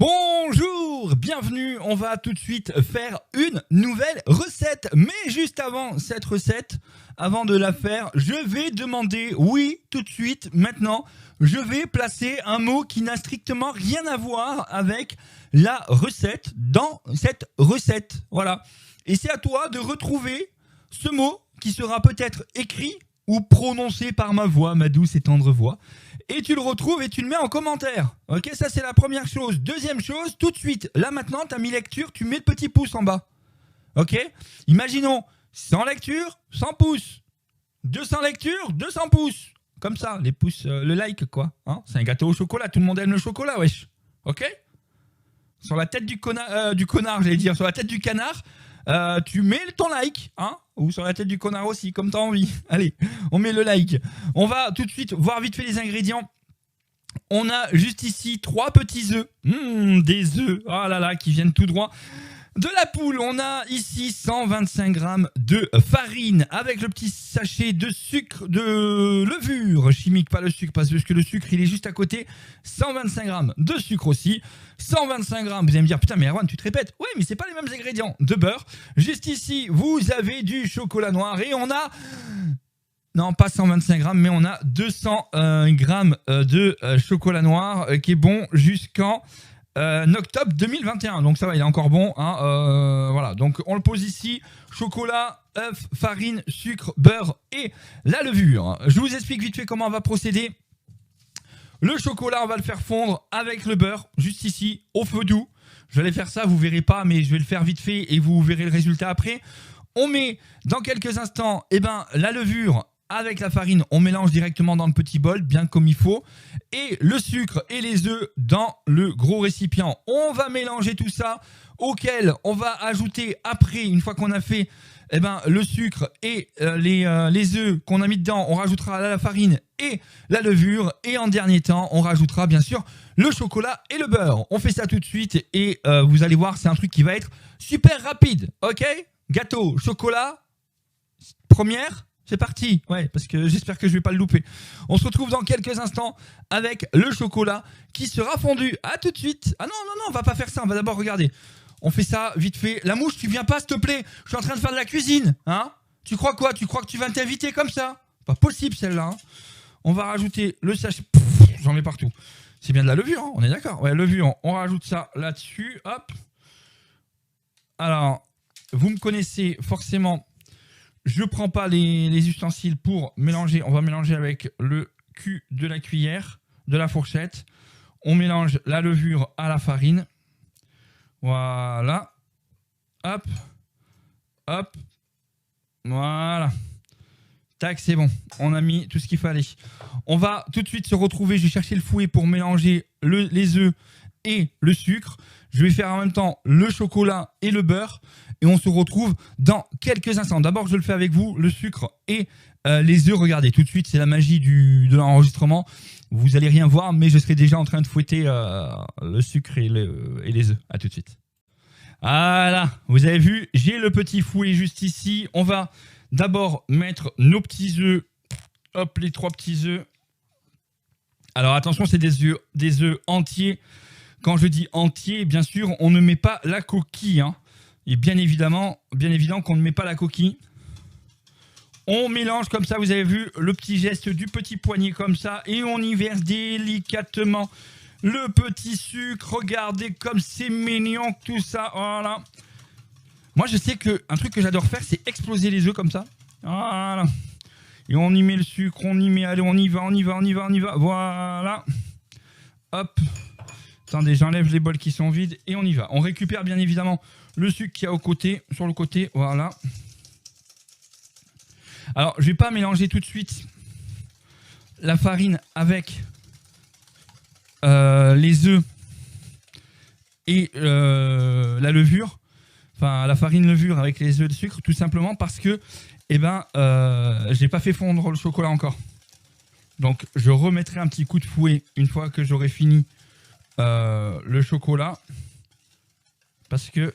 Bonjour, bienvenue, on va tout de suite faire une nouvelle recette. Mais juste avant cette recette, avant de la faire, je vais demander, oui, tout de suite, maintenant, je vais placer un mot qui n'a strictement rien à voir avec la recette dans cette recette. Voilà. Et c'est à toi de retrouver ce mot qui sera peut-être écrit ou prononcé par ma voix, ma douce et tendre voix. Et tu le retrouves et tu le mets en commentaire. Ok, ça c'est la première chose. Deuxième chose, tout de suite, là maintenant, tu as mis lecture, tu mets le petit pouce en bas. Ok, imaginons, 100 lectures, 100 pouces. 200 lectures, 200 pouces. Comme ça, les pouces, le like quoi. Hein, c'est un gâteau au chocolat, tout le monde aime le chocolat, wesh. Ok. Sur la tête du connard, j'allais dire, sur la tête du canard, tu mets ton like, hein, ou sur la tête du connard aussi, comme tu as envie. Allez, on met le like. On va tout de suite voir vite fait les ingrédients. On a juste ici 3 petits œufs. Des œufs, oh là là, qui viennent tout droit de la poule. On a ici 125 grammes de farine avec le petit sachet de sucre, de levure chimique, pas le sucre, parce que le sucre il est juste à côté. 125 grammes de sucre aussi. 125 grammes, vous allez me dire, putain mais Erwan tu te répètes. Oui mais c'est pas les mêmes ingrédients. De beurre. Juste ici vous avez du chocolat noir et on a... Non, pas 125 grammes, mais on a 200 grammes de chocolat noir qui est bon jusqu'en octobre 2021. Donc ça va, il est encore bon. Hein, voilà, donc on le pose ici. Chocolat, œuf, farine, sucre, beurre et la levure. Je vous explique vite fait comment on va procéder. Le chocolat, on va le faire fondre avec le beurre, juste ici, au feu doux. Je vais faire ça, vous verrez pas, mais je vais le faire vite fait et vous verrez le résultat après. On met dans quelques instants la levure avec la farine, on mélange directement dans le petit bol, bien comme il faut. Et le sucre et les œufs dans le gros récipient. On va mélanger tout ça, auquel on va ajouter après, une fois qu'on a fait le sucre et les œufs qu'on a mis dedans, on rajoutera la farine et la levure. Et en dernier temps, on rajoutera bien sûr le chocolat et le beurre. On fait ça tout de suite et vous allez voir, c'est un truc qui va être super rapide. Ok ? Gâteau, chocolat, première. C'est parti, ouais, parce que j'espère que je vais pas le louper. On se retrouve dans quelques instants avec le chocolat qui sera fondu. À tout de suite. Ah non, on va pas faire ça, on va d'abord regarder. On fait ça vite fait. La mouche, tu viens pas, s'il te plaît. Je suis en train de faire de la cuisine, hein. Tu crois quoi? Tu crois que tu vas t'inviter comme ça? Pas possible celle-là. Hein. On va rajouter le sachet. J'en mets partout. C'est bien de la levure, hein, on est d'accord. Ouais, levure, on rajoute ça là-dessus. Hop. Alors, vous me connaissez forcément. Je ne prends pas les ustensiles pour mélanger. On va mélanger avec le cul de la cuillère, de la fourchette. On mélange la levure à la farine. Voilà. Hop. Hop. Voilà. Tac, c'est bon. On a mis tout ce qu'il fallait. On va tout de suite se retrouver. Je vais chercher le fouet pour mélanger les œufs et le sucre. Je vais faire en même temps le chocolat et le beurre. Et on se retrouve dans quelques instants. D'abord, je le fais avec vous, le sucre et les œufs. Regardez, tout de suite, c'est la magie de l'enregistrement. Vous n'allez rien voir, mais je serai déjà en train de fouetter le sucre et les œufs. À tout de suite. Voilà, vous avez vu, j'ai le petit fouet juste ici. On va d'abord mettre nos petits œufs. Hop, les 3 petits œufs. Alors attention, c'est des œufs entiers. Quand je dis entiers, bien sûr, on ne met pas la coquille, hein. Et bien évident qu'on ne met pas la coquille. On mélange comme ça, vous avez vu le petit geste du petit poignet comme ça. Et on y verse délicatement le petit sucre. Regardez comme c'est mignon tout ça. Voilà. Moi je sais qu'un truc que j'adore faire, c'est exploser les œufs comme ça. Voilà. Et on y met le sucre, on y met, allez on y va. Voilà. Hop. Attendez, j'enlève les bols qui sont vides et on y va. On récupère bien évidemment le sucre qu'il y a sur le côté, voilà. Alors, je ne vais pas mélanger tout de suite la farine avec les œufs et la levure. Enfin, la farine levure avec les œufs de sucre, tout simplement parce que, je n'ai pas fait fondre le chocolat encore. Donc, je remettrai un petit coup de fouet une fois que j'aurai fini le chocolat. Parce que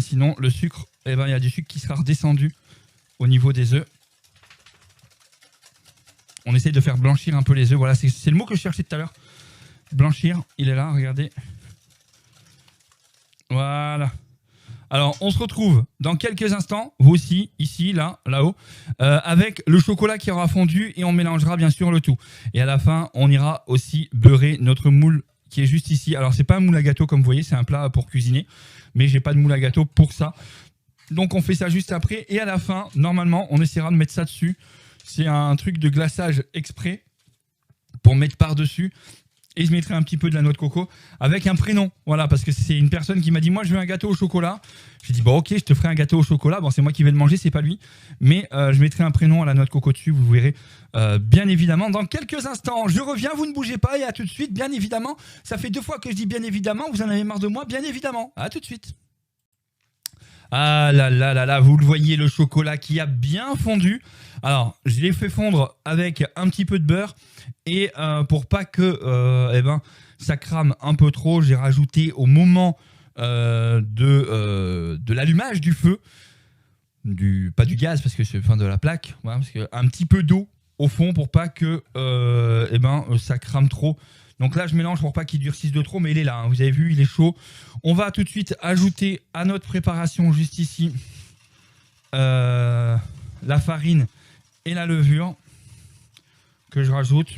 sinon, le sucre, il y a du sucre qui sera redescendu au niveau des œufs. On essaye de faire blanchir un peu les œufs. Voilà, c'est le mot que je cherchais tout à l'heure. Blanchir, il est là, regardez. Voilà. Alors, on se retrouve dans quelques instants, vous aussi, ici, là, là-haut, avec le chocolat qui aura fondu et on mélangera bien sûr le tout. Et à la fin, on ira aussi beurrer notre moule qui est juste ici. Alors, c'est pas un moule à gâteau comme vous voyez, c'est un plat pour cuisiner, mais j'ai pas de moule à gâteau pour ça. Donc, on fait ça juste après et à la fin, normalement, on essaiera de mettre ça dessus. C'est un truc de glaçage exprès pour mettre par-dessus. Et je mettrai un petit peu de la noix de coco avec un prénom. Voilà, parce que c'est une personne qui m'a dit, moi je veux un gâteau au chocolat. J'ai dit, bon ok, je te ferai un gâteau au chocolat. Bon, c'est moi qui vais le manger, c'est pas lui. Mais je mettrai un prénom à la noix de coco dessus, vous verrez bien évidemment dans quelques instants. Je reviens, vous ne bougez pas et à tout de suite, bien évidemment. Ça fait 2 fois que je dis bien évidemment, vous en avez marre de moi, bien évidemment. À tout de suite. Ah là là là là, vous le voyez, le chocolat qui a bien fondu. Alors, je l'ai fait fondre avec un petit peu de beurre. Et pour pas que ça crame un peu trop, j'ai rajouté au moment de l'allumage du feu, pas du gaz parce que c'est de la plaque, voilà, parce que un petit peu d'eau au fond pour pas que ça crame trop. Donc là, je mélange pour pas qu'il durcisse de trop, mais il est là, hein, vous avez vu, il est chaud. On va tout de suite ajouter à notre préparation juste ici la farine et la levure que je rajoute.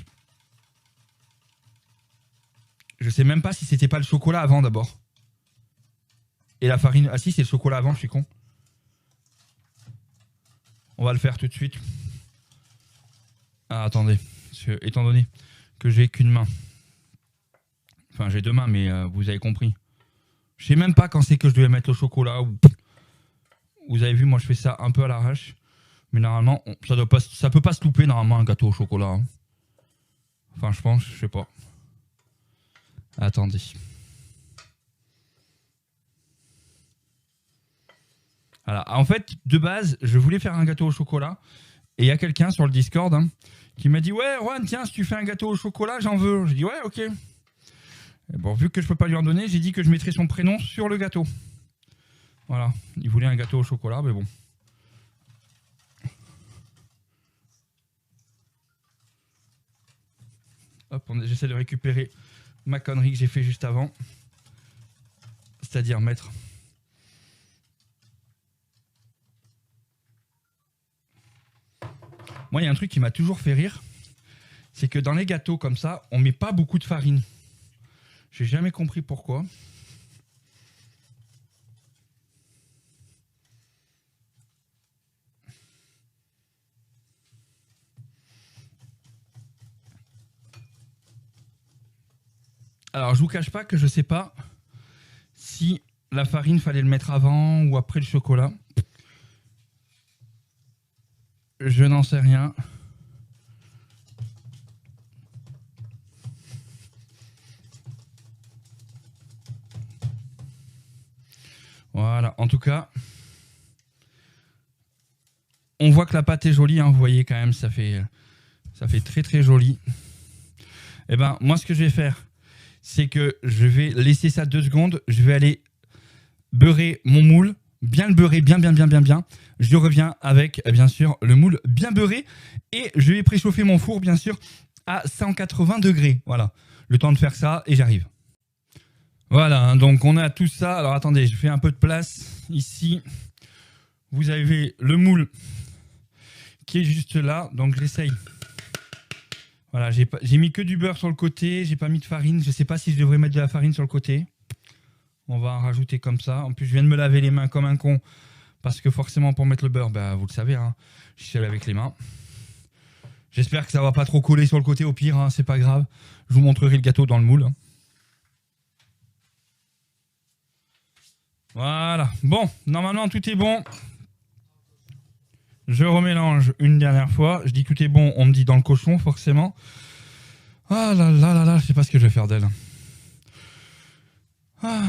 Je sais même pas si c'était pas le chocolat avant d'abord. Et la farine... Ah si, c'est le chocolat avant, je suis con. On va le faire tout de suite. Ah, attendez. Parce que, étant donné que j'ai qu'une main. Enfin, j'ai 2 mains, mais vous avez compris. Je sais même pas quand c'est que je devais mettre le chocolat. Ou... Vous avez vu, moi je fais ça un peu à l'arrache. Mais normalement, ça peut pas se louper normalement un gâteau au chocolat. Hein. Enfin, je pense, je sais pas. Attendez. Voilà. En fait, de base, je voulais faire un gâteau au chocolat. Et il y a quelqu'un sur le Discord qui m'a dit « Ouais, Juan, tiens, si tu fais un gâteau au chocolat, j'en veux. » J'ai dit « Ouais, ok. » Et bon, vu que je peux pas lui en donner, j'ai dit que je mettrais son prénom sur le gâteau. Voilà. Il voulait un gâteau au chocolat, mais bon. Hop, j'essaie de récupérer ma connerie que j'ai fait juste avant. C'est-à-dire mettre... Moi, il y a un truc qui m'a toujours fait rire. C'est que dans les gâteaux comme ça, on met pas beaucoup de farine. J'ai jamais compris pourquoi. Alors, je vous cache pas que je sais pas si la farine fallait le mettre avant ou après le chocolat. Je n'en sais rien. Voilà, en tout cas, on voit que la pâte est jolie, hein, vous voyez quand même, ça fait très très joli. Et ben, moi ce que je vais faire, c'est que je vais laisser ça 2 secondes, je vais aller beurrer mon moule, bien le beurrer, bien. Je reviens avec, bien sûr, le moule bien beurré et je vais préchauffer mon four, bien sûr, à 180 degrés. Voilà, le temps de faire ça et j'arrive. Voilà, hein, donc on a tout ça. Alors attendez, je fais un peu de place ici. Vous avez le moule qui est juste là, donc j'essaye. Voilà, j'ai mis que du beurre sur le côté, j'ai pas mis de farine. Je sais pas si je devrais mettre de la farine sur le côté. On va en rajouter comme ça. En plus, je viens de me laver les mains comme un con. Parce que forcément, pour mettre le beurre, bah, vous le savez, hein, je suis avec les mains. J'espère que ça va pas trop coller sur le côté. Au pire, hein, c'est pas grave. Je vous montrerai le gâteau dans le moule. Voilà. Bon, normalement, tout est bon. Je remélange une dernière fois. Je dis tout est bon, on me dit dans le cochon, forcément. Ah là là là là, je sais pas ce que je vais faire d'elle. Ah.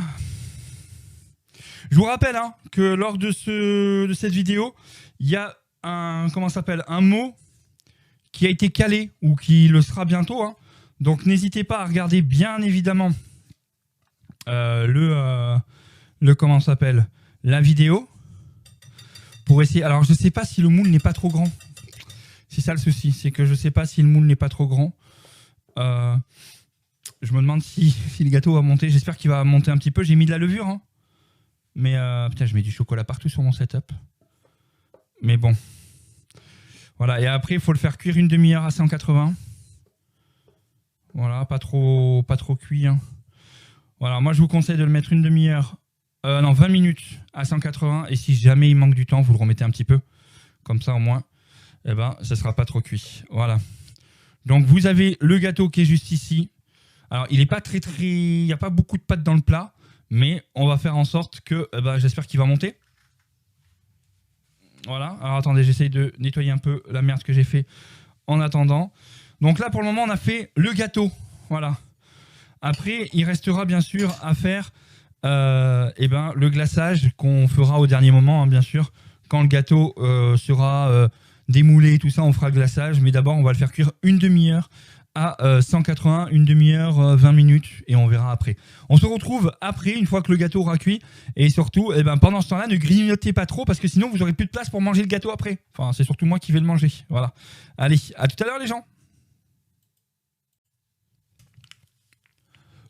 Je vous rappelle hein, que lors de cette vidéo, il y a un mot qui a été calé ou qui le sera bientôt. Hein. Donc n'hésitez pas à regarder bien évidemment la vidéo pour essayer. Alors je sais pas si le moule n'est pas trop grand. C'est ça le souci, c'est que je sais pas si le moule n'est pas trop grand. Je me demande si le gâteau va monter. J'espère qu'il va monter un petit peu. J'ai mis de la levure. Hein. Mais putain, je mets du chocolat partout sur mon setup. Mais bon. Voilà, et après, il faut le faire cuire une demi-heure à 180. Voilà, pas trop cuit. Hein. Voilà, moi je vous conseille de le mettre une demi-heure, non 20 minutes à 180. Et si jamais il manque du temps, vous le remettez un petit peu. Comme ça au moins, eh ben, ça ne sera pas trop cuit. Voilà. Donc vous avez le gâteau qui est juste ici. Alors il n'est pas très... Il n'y a pas beaucoup de pâte dans le plat. Mais on va faire en sorte que... Eh ben, j'espère qu'il va monter. Voilà. Alors attendez, j'essaye de nettoyer un peu la merde que j'ai fait en attendant. Donc là pour le moment on a fait le gâteau. Voilà. Après il restera bien sûr à faire eh ben, le glaçage qu'on fera au dernier moment, hein, bien sûr. Quand le gâteau sera démoulé, tout ça, on fera le glaçage. Mais d'abord, on va le faire cuire une demi-heure à 180, une demi-heure, 20 minutes. Et on verra après. On se retrouve après, une fois que le gâteau aura cuit. Et surtout, eh ben, pendant ce temps-là, ne grignotez pas trop parce que sinon, vous n'aurez plus de place pour manger le gâteau après. Enfin, c'est surtout moi qui vais le manger. Voilà. Allez, à tout à l'heure les gens.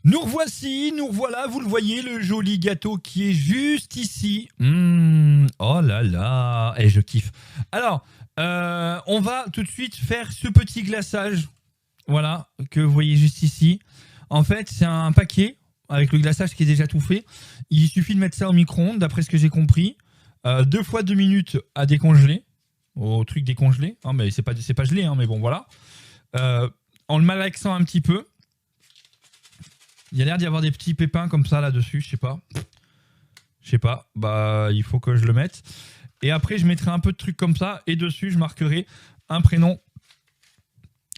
Nous revoici, nous revoilà, vous le voyez, le joli gâteau qui est juste ici. Oh là là, et je kiffe. Alors, on va tout de suite faire ce petit glaçage, voilà, que vous voyez juste ici. En fait, c'est un paquet avec le glaçage qui est déjà tout fait. Il suffit de mettre ça au micro-ondes, d'après ce que j'ai compris. 2 fois 2 minutes à décongeler, au truc décongelé. Hein, mais c'est pas gelé, hein, mais bon, voilà. En le malaxant un petit peu. Il y a l'air d'y avoir des petits pépins comme ça là-dessus, je sais pas. Je sais pas, bah il faut que je le mette. Et après je mettrai un peu de trucs comme ça et dessus je marquerai un prénom.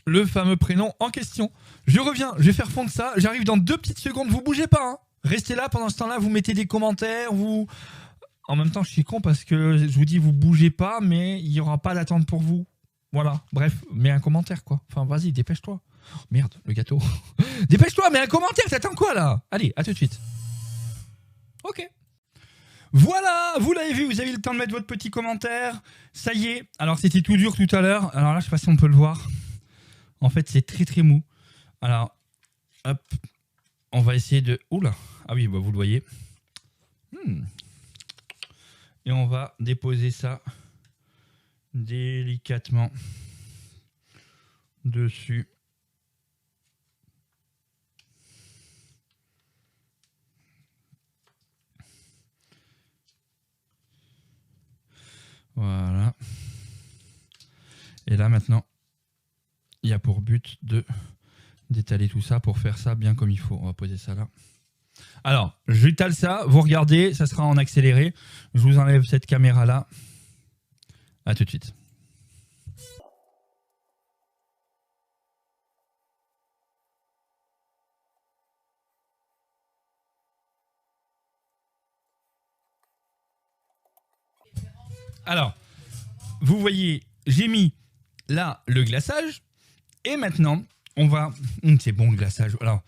Le fameux prénom en question. Je reviens, je vais faire fondre ça. J'arrive dans 2 petites secondes, vous bougez pas. Hein. Restez là pendant ce temps-là, vous mettez des commentaires. Vous... En même temps je suis con parce que je vous dis vous bougez pas mais il n'y aura pas d'attente pour vous. Voilà, bref, mets un commentaire quoi. Enfin vas-y, dépêche-toi. Oh, merde, le gâteau. Dépêche-toi, mets un commentaire, t'attends quoi là? Allez, à tout de suite. Ok. Voilà, vous l'avez vu, vous avez eu le temps de mettre votre petit commentaire. Ça y est, alors c'était tout dur tout à l'heure. Alors là, je sais pas si on peut le voir. En fait, c'est très très mou. Alors, hop, on va essayer de... Oula, ah oui, bah, vous le voyez. Et on va déposer ça délicatement dessus. Voilà. Et là maintenant, il y a pour but d'étaler tout ça pour faire ça bien comme il faut. On va poser ça là. Alors, j'étale ça, vous regardez, ça sera en accéléré. Je vous enlève cette caméra là. À tout de suite. Alors, vous voyez, j'ai mis là le glaçage. Et maintenant, on va... c'est bon le glaçage. Alors,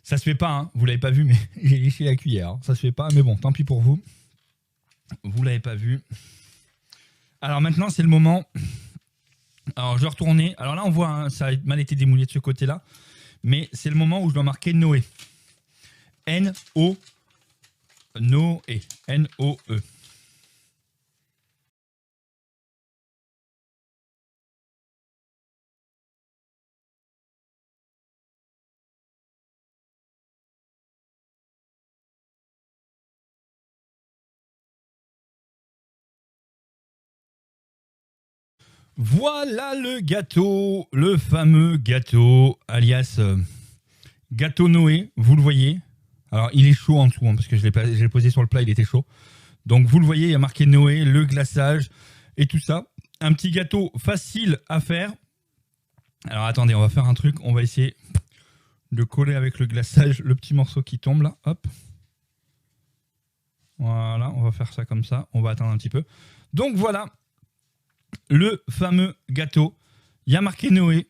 ça se fait pas, hein. Vous l'avez pas vu, mais j'ai léché la cuillère. Hein. Ça se fait pas, mais bon, tant pis pour vous. Vous l'avez pas vu. Alors maintenant, c'est le moment. Alors, je vais retourner. Alors là, on voit, hein, ça a mal été démoulé de ce côté-là. Mais c'est le moment où je dois marquer Noé. N-O... Noé. N-O-E. Voilà le gâteau, le fameux gâteau, alias gâteau Noé, vous le voyez. Alors il est chaud en dessous, hein, parce que je l'ai posé sur le plat, il était chaud. Donc vous le voyez, il y a marqué Noé, le glaçage et tout ça. Un petit gâteau facile à faire. Alors attendez, on va faire un truc, on va essayer de coller avec le glaçage le petit morceau qui tombe là, hop. Voilà, on va faire ça comme ça, on va attendre un petit peu. Donc voilà. Le fameux gâteau, il y a marqué Noé.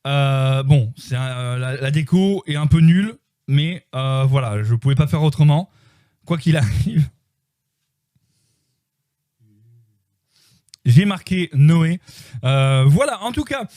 Bon, la déco est un peu nulle, mais voilà, je ne pouvais pas faire autrement. Quoi qu'il arrive, j'ai marqué Noé. Voilà, en tout cas,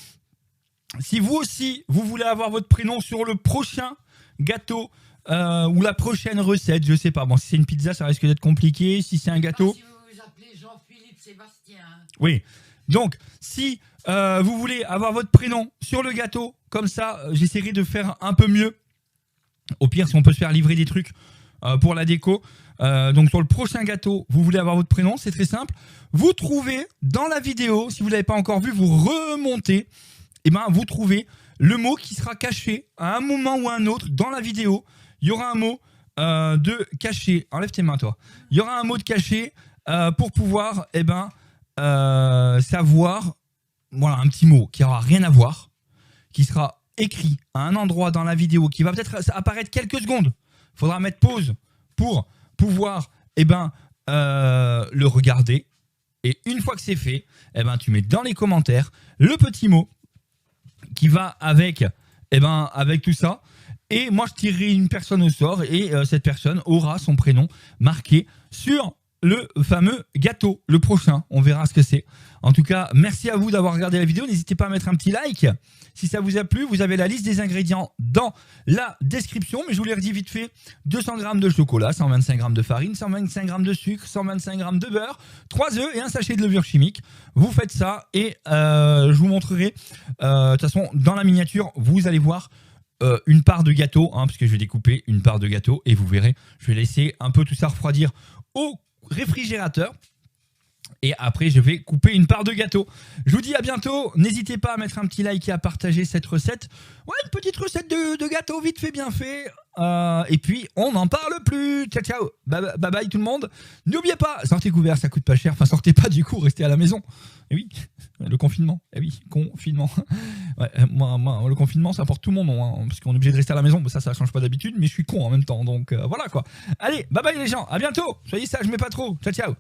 si vous aussi, vous voulez avoir votre prénom sur le prochain gâteau ou la prochaine recette, je sais pas. Bon, si c'est une pizza, ça risque d'être compliqué. Si c'est un gâteau... Si vous vous appelez Jean-Philippe Sébastien. Oui. Donc, si vous voulez avoir votre prénom sur le gâteau, comme ça, j'essaierai de faire un peu mieux. Au pire, si on peut se faire livrer des trucs pour la déco. Donc, sur le prochain gâteau, vous voulez avoir votre prénom, c'est très simple. Vous trouvez dans la vidéo, si vous ne l'avez pas encore vu, vous remontez, et ben vous trouvez le mot qui sera caché à un moment ou à un autre dans la vidéo. Il y aura un mot de caché. Enlève tes mains, toi. Il y aura un mot de caché pour pouvoir savoir, voilà, un petit mot qui n'aura rien à voir, qui sera écrit à un endroit dans la vidéo, qui va peut-être apparaître quelques secondes. Il faudra mettre pause pour pouvoir le regarder. Et une fois que c'est fait, tu mets dans les commentaires le petit mot qui va avec, avec tout ça. Et moi, je tirerai une personne au sort et cette personne aura son prénom marqué sur le fameux gâteau, le prochain. On verra ce que c'est. En tout cas, merci à vous d'avoir regardé la vidéo. N'hésitez pas à mettre un petit like. Si ça vous a plu, vous avez la liste des ingrédients dans la description. Mais je vous l'ai redit vite fait. 200 g de chocolat, 125 g de farine, 125 g de sucre, 125 g de beurre, 3 œufs et un sachet de levure chimique. Vous faites ça et je vous montrerai. De toute façon, dans la miniature, vous allez voir une part de gâteau, parce que je vais découper une part de gâteau et vous verrez, je vais laisser un peu tout ça refroidir au réfrigérateur. Et après, je vais couper une part de gâteau. Je vous dis à bientôt. N'hésitez pas à mettre un petit like et à partager cette recette. Ouais, une petite recette de gâteau vite fait, bien fait. Et puis, on n'en parle plus. Ciao, ciao. Bye bye tout le monde. N'oubliez pas, sortez couvert, ça coûte pas cher. Enfin, sortez pas du coup, restez à la maison. Et oui, le confinement. Eh oui, confinement. Ouais, moi, le confinement, ça apporte tout mon nom. Parce qu'on est obligé de rester à la maison. Ça change pas d'habitude. Mais je suis con en même temps. Donc, voilà quoi. Allez, bye bye les gens. À bientôt. Soyez sages, mais pas trop. Ciao, ciao.